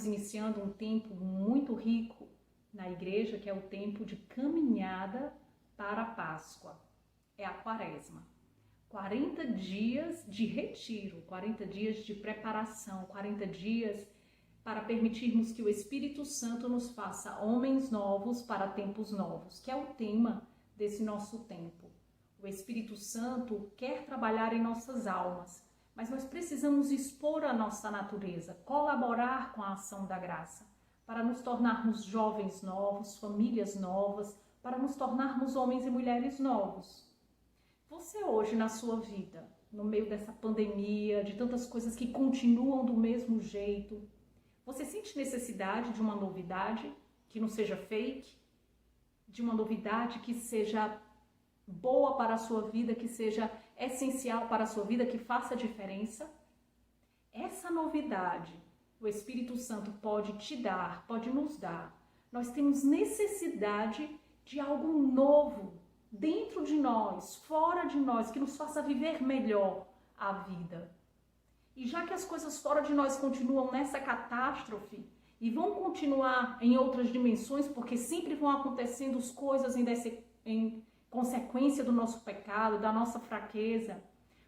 iniciando um tempo muito rico na igreja, que é o tempo de caminhada para a Páscoa. É a Quaresma. 40 dias de retiro, 40 dias de preparação, 40 dias para permitirmos que o Espírito Santo nos faça homens novos para tempos novos, que é o tema desse nosso tempo. O Espírito Santo quer trabalhar em nossas almas, mas nós precisamos expor a nossa natureza, colaborar com a ação da graça, para nos tornarmos jovens novos, famílias novas, para nos tornarmos homens e mulheres novos. Você hoje na sua vida, no meio dessa pandemia, de tantas coisas que continuam do mesmo jeito, você sente necessidade de uma novidade que não seja fake, de uma novidade que seja boa para a sua vida, que seja essencial para a sua vida, que faça diferença? Essa novidade o Espírito Santo pode te dar, pode nos dar. Nós temos necessidade de algo novo dentro de nós, fora de nós, que nos faça viver melhor a vida. E já que as coisas fora de nós continuam nessa catástrofe e vão continuar em outras dimensões, porque sempre vão acontecendo as coisas em consequência do nosso pecado, da nossa fraqueza,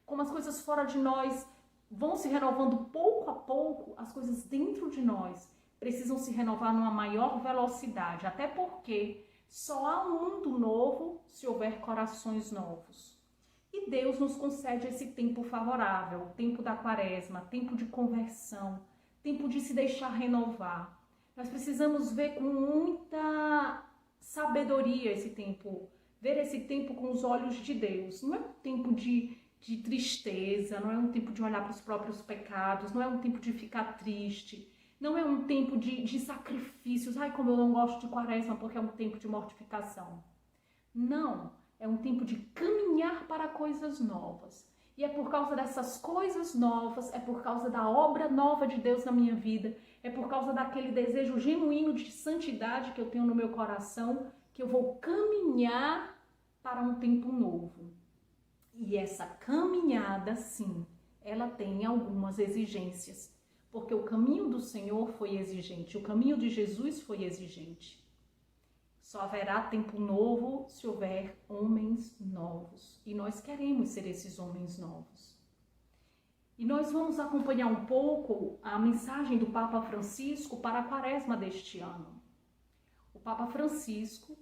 como as coisas fora de nós vão se renovando pouco a pouco, as coisas dentro de nós precisam se renovar numa maior velocidade, até porque só há um mundo novo se houver corações novos. E Deus nos concede esse tempo favorável, tempo da Quaresma, tempo de conversão, tempo de se deixar renovar. Nós precisamos ver com muita sabedoria esse tempo, ver esse tempo com os olhos de Deus. Não é um tempo de tristeza, não é um tempo de olhar para os próprios pecados, não é um tempo de ficar triste, não é um tempo de sacrifícios. Ai, como eu não gosto de Quaresma porque é um tempo de mortificação. Não, é um tempo de caminhar para coisas novas. E é por causa dessas coisas novas, é por causa da obra nova de Deus na minha vida, é por causa daquele desejo genuíno de santidade que eu tenho no meu coração, que eu vou caminhar para um tempo novo. E essa caminhada, sim, ela tem algumas exigências, porque o caminho do Senhor foi exigente, o caminho de Jesus foi exigente. Só haverá tempo novo se houver homens novos, e nós queremos ser esses homens novos. E nós vamos acompanhar um pouco a mensagem do Papa Francisco para a Quaresma deste ano. O Papa Francisco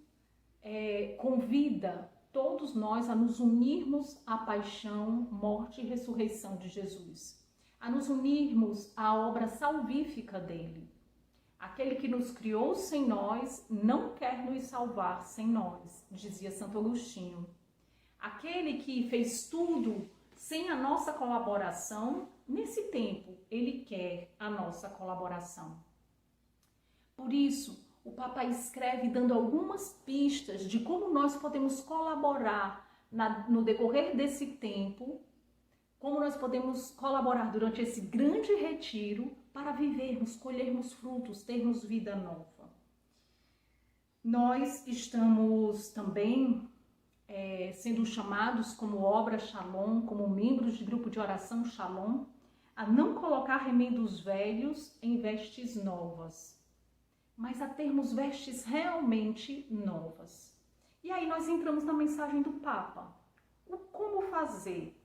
convida todos nós a nos unirmos à paixão, morte e ressurreição de Jesus, a nos unirmos à obra salvífica dele. Aquele que nos criou sem nós não quer nos salvar sem nós, dizia Santo Agostinho. Aquele que fez tudo sem a nossa colaboração, nesse tempo ele quer a nossa colaboração. Por isso, o Papa escreve dando algumas pistas de como nós podemos colaborar no decorrer desse tempo, como nós podemos colaborar durante esse grande retiro para vivermos, colhermos frutos, termos vida nova. Nós estamos também sendo chamados como obra Shalom, como membros de grupo de oração Shalom, a não colocar remendos velhos em vestes novas, mas a termos vestes realmente novas. E aí nós entramos na mensagem do Papa. O como fazer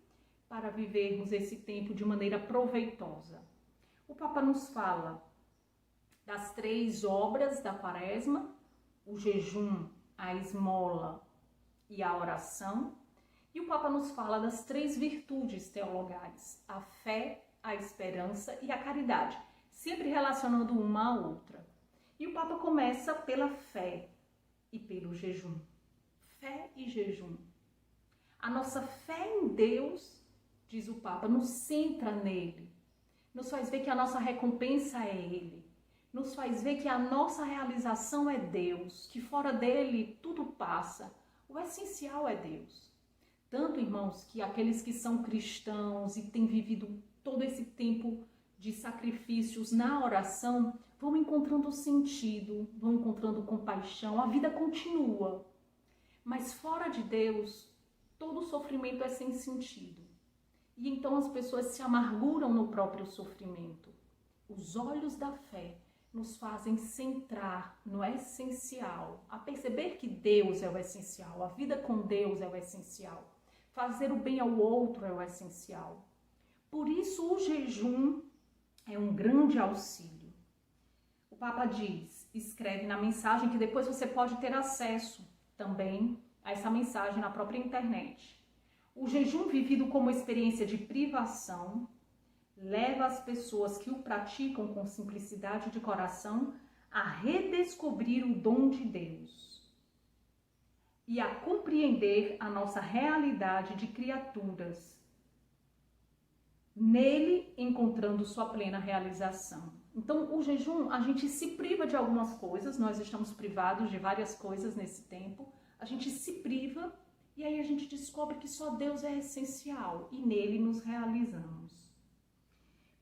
para vivermos esse tempo de maneira proveitosa? O Papa nos fala das 3 obras da Quaresma, o jejum, a esmola e a oração. E o Papa nos fala das 3 virtudes teologais, a fé, a esperança e a caridade, sempre relacionando uma à outra. E o Papa começa pela fé e pelo jejum. Fé e jejum. A nossa fé em Deus, diz o Papa, nos centra nele. Nos faz ver que a nossa recompensa é Ele. Nos faz ver que a nossa realização é Deus, que fora dele tudo passa. O essencial é Deus. Tanto, irmãos, que aqueles que são cristãos e têm vivido todo esse tempo de sacrifícios na oração, vão encontrando sentido, vão encontrando compaixão, a vida continua. Mas fora de Deus, todo sofrimento é sem sentido. E então as pessoas se amarguram no próprio sofrimento. Os olhos da fé nos fazem centrar no essencial, a perceber que Deus é o essencial, a vida com Deus é o essencial, fazer o bem ao outro é o essencial. Por isso o jejum é um grande auxílio. O Papa escreve na mensagem que depois você pode ter acesso também a essa mensagem na própria internet. O jejum vivido como experiência de privação leva as pessoas que o praticam com simplicidade de coração a redescobrir o dom de Deus e a compreender a nossa realidade de criaturas, nele encontrando sua plena realização. Então, o jejum, a gente se priva de algumas coisas, nós estamos privados de várias coisas nesse tempo, a gente se priva e aí a gente descobre que só Deus é essencial e nele nos realizamos.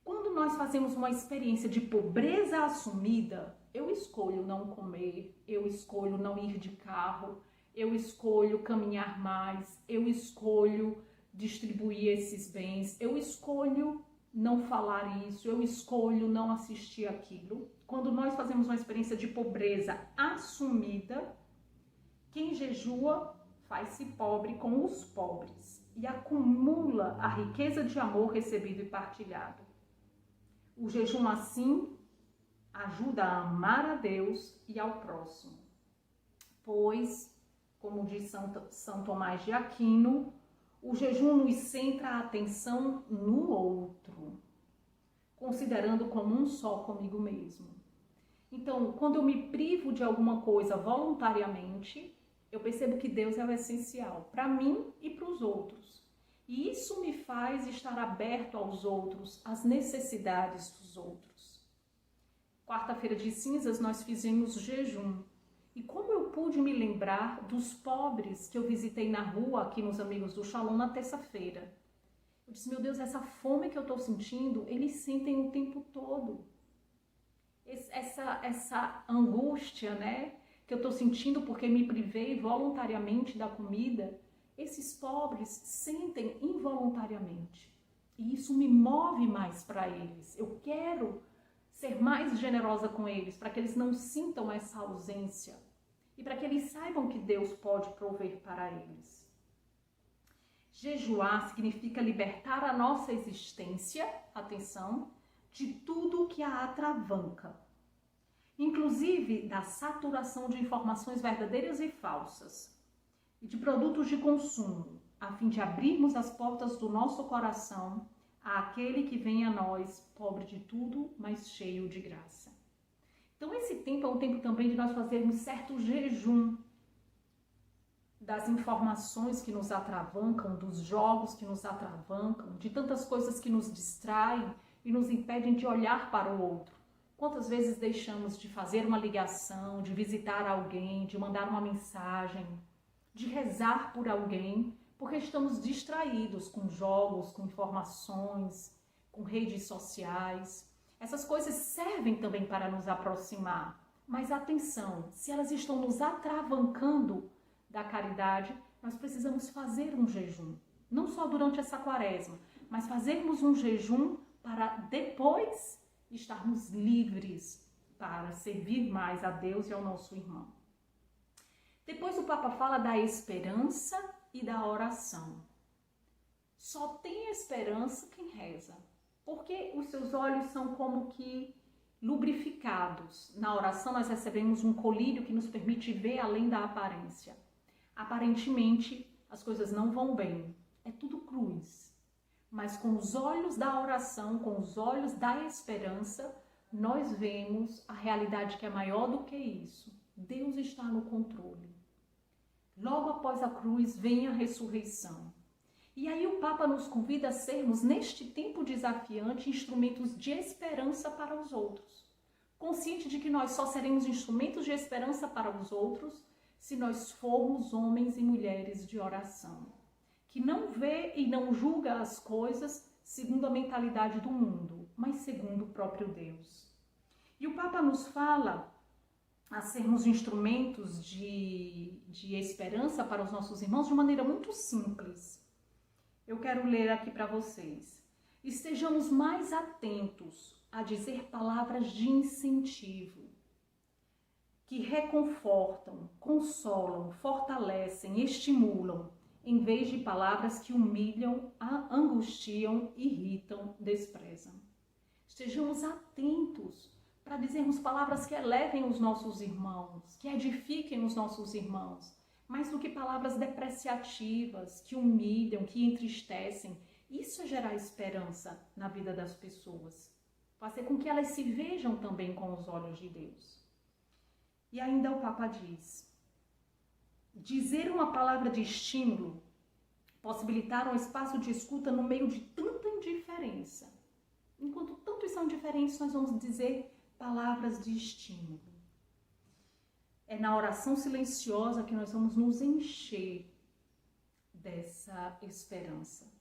Quando nós fazemos uma experiência de pobreza assumida, eu escolho não comer, eu escolho não ir de carro, eu escolho caminhar mais, eu escolho distribuir esses bens, eu escolho não falar isso, eu escolho não assistir aquilo. Quando nós fazemos uma experiência de pobreza assumida, quem jejua faz-se pobre com os pobres e acumula a riqueza de amor recebido e partilhado. O jejum, assim, ajuda a amar a Deus e ao próximo, pois, como diz São Tomás de Aquino, o jejum nos centra a atenção no outro, considerando como um só comigo mesmo. Então, quando eu me privo de alguma coisa voluntariamente, eu percebo que Deus é o essencial para mim e para os outros. E isso me faz estar aberto aos outros, às necessidades dos outros. Quarta-feira de cinzas nós fizemos jejum. E como eu pude me lembrar dos pobres que eu visitei na rua aqui nos Amigos do Shalom na terça-feira. Eu disse, meu Deus, essa fome que eu estou sentindo, eles sentem o tempo todo. Essa angústia, né, que eu estou sentindo porque me privei voluntariamente da comida, esses pobres sentem involuntariamente. E isso me move mais para eles. Eu quero ser mais generosa com eles, para que eles não sintam essa ausência e para que eles saibam que Deus pode prover para eles. Jejuar significa libertar a nossa existência, atenção, de tudo que a atravanca, inclusive da saturação de informações verdadeiras e falsas e de produtos de consumo, a fim de abrirmos as portas do nosso coração àquele que vem a nós, pobre de tudo, mas cheio de graça. Então esse tempo é um tempo também de nós fazermos certo jejum das informações que nos atravancam, dos jogos que nos atravancam, de tantas coisas que nos distraem e nos impedem de olhar para o outro. Quantas vezes deixamos de fazer uma ligação, de visitar alguém, de mandar uma mensagem, de rezar por alguém, porque estamos distraídos com jogos, com informações, com redes sociais. Essas coisas servem também para nos aproximar, mas atenção, se elas estão nos atravancando da caridade, nós precisamos fazer um jejum, não só durante essa quaresma, mas fazermos um jejum para depois estarmos livres para servir mais a Deus e ao nosso irmão. Depois o Papa fala da esperança e da oração. Só tem esperança quem reza, porque os seus olhos são como que lubrificados. Na oração nós recebemos um colírio que nos permite ver além da aparência. Aparentemente as coisas não vão bem, é tudo cruz. Mas com os olhos da oração, com os olhos da esperança, nós vemos a realidade que é maior do que isso. Deus está no controle. Logo após a cruz vem a ressurreição. E aí o Papa nos convida a sermos, neste tempo desafiante, instrumentos de esperança para os outros. Consciente de que nós só seremos instrumentos de esperança para os outros se nós formos homens e mulheres de oração, que não vê e não julga as coisas segundo a mentalidade do mundo, mas segundo o próprio Deus. E o Papa nos fala a sermos instrumentos de esperança para os nossos irmãos de maneira muito simples. Eu quero ler aqui para vocês. Estejamos mais atentos a dizer palavras de incentivo, que reconfortam, consolam, fortalecem, estimulam, em vez de palavras que humilham, angustiam, irritam, desprezam. Estejamos atentos para dizermos palavras que elevem os nossos irmãos, que edifiquem os nossos irmãos, mais do que palavras depreciativas, que humilham, que entristecem. Isso é gerar esperança na vida das pessoas, fazer com que elas se vejam também com os olhos de Deus. E ainda o Papa diz, dizer uma palavra de estímulo, possibilitar um espaço de escuta no meio de tanta indiferença. Enquanto tantos são diferentes, nós vamos dizer palavras de estímulo. É na oração silenciosa que nós vamos nos encher dessa esperança.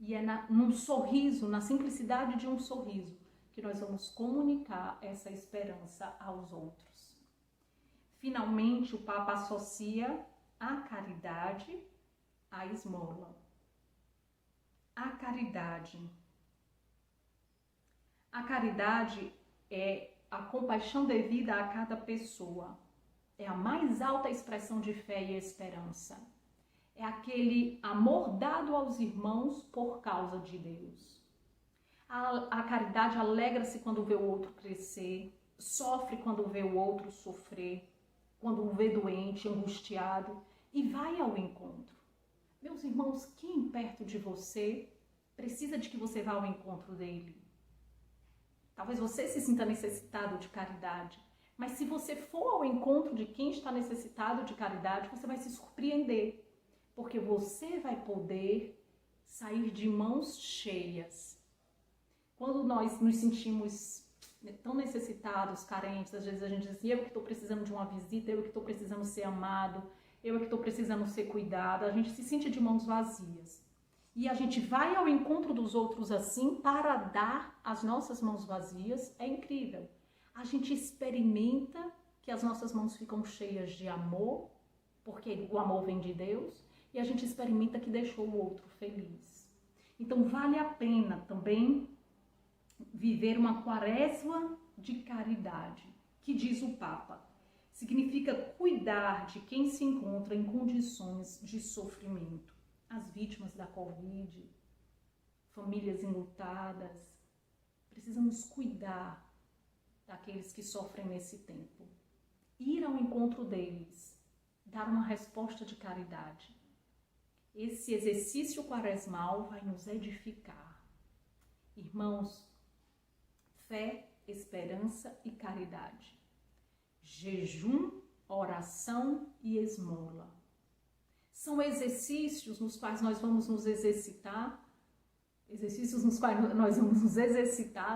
E é num sorriso, na simplicidade de um sorriso, que nós vamos comunicar essa esperança aos outros. Finalmente, o Papa associa a caridade à esmola. A caridade. A caridade é a compaixão devida a cada pessoa. É a mais alta expressão de fé e esperança. É aquele amor dado aos irmãos por causa de Deus. A caridade alegra-se quando vê o outro crescer, sofre quando vê o outro sofrer, quando o vê doente, angustiado, e vai ao encontro. Meus irmãos, quem perto de você precisa de que você vá ao encontro dele? Talvez você se sinta necessitado de caridade, mas se você for ao encontro de quem está necessitado de caridade, você vai se surpreender, porque você vai poder sair de mãos cheias. Quando nós nos sentimos tão necessitados, carentes, às vezes a gente diz assim, eu que estou precisando de uma visita, eu que estou precisando ser amado, eu que estou precisando ser cuidado, a gente se sente de mãos vazias. E a gente vai ao encontro dos outros assim para dar as nossas mãos vazias, é incrível. A gente experimenta que as nossas mãos ficam cheias de amor, porque o amor vem de Deus, e a gente experimenta que deixou o outro feliz. Então vale a pena também viver uma quaresma de caridade, que diz o Papa, significa cuidar de quem se encontra em condições de sofrimento. As vítimas da Covid, famílias enlutadas, precisamos cuidar daqueles que sofrem nesse tempo. Ir ao encontro deles, dar uma resposta de caridade. Esse exercício quaresmal vai nos edificar. Irmãos, fé, esperança e caridade. Jejum, oração e esmola. São exercícios nos quais nós vamos nos exercitar,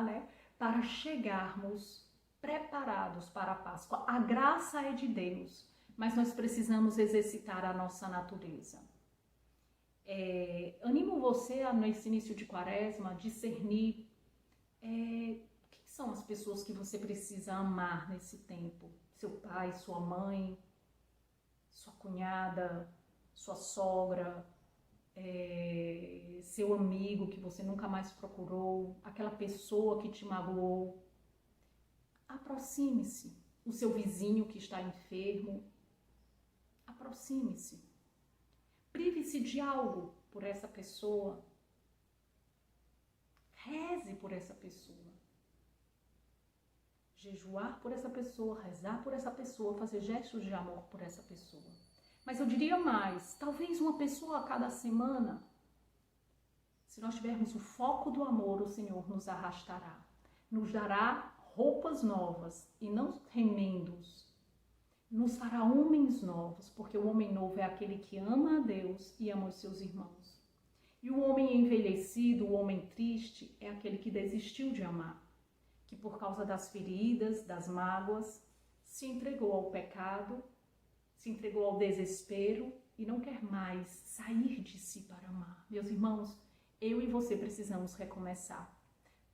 né, para chegarmos preparados para a Páscoa. A graça é de Deus, mas nós precisamos exercitar a nossa natureza. Animo você, nesse início de quaresma, a discernir quem são as pessoas que você precisa amar nesse tempo. Seu pai, sua mãe, sua cunhada, sua sogra, seu amigo que você nunca mais procurou, aquela pessoa que te magoou. Aproxime-se. O seu vizinho que está enfermo, aproxime-se. Prive-se de algo por essa pessoa. Reze por essa pessoa. Jejuar por essa pessoa, rezar por essa pessoa, fazer gestos de amor por essa pessoa. Mas eu diria mais, talvez uma pessoa a cada semana. Se nós tivermos o foco do amor, o Senhor nos arrastará. Nos dará roupas novas e não remendos. Nos fará homens novos, porque o homem novo é aquele que ama a Deus e ama os seus irmãos. E o homem envelhecido, o homem triste, é aquele que desistiu de amar, que por causa das feridas, das mágoas, se entregou ao pecado, se entregou ao desespero e não quer mais sair de si para amar. Meus irmãos, eu e você precisamos recomeçar.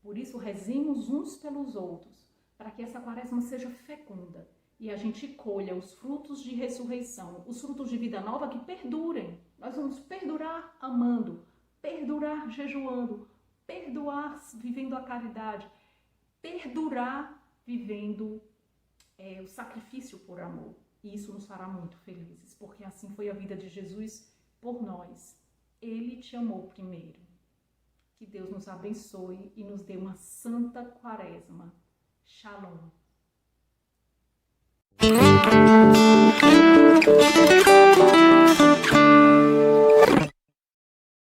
Por isso, rezemos uns pelos outros, para que essa quaresma seja fecunda e a gente colha os frutos de ressurreição, os frutos de vida nova que perdurem. Nós vamos perdurar amando, perdurar jejuando, perdoar vivendo a caridade. perdurar vivendo o sacrifício por amor. E isso nos fará muito felizes, porque assim foi a vida de Jesus por nós. Ele te amou primeiro. Que Deus nos abençoe e nos dê uma santa quaresma. Shalom.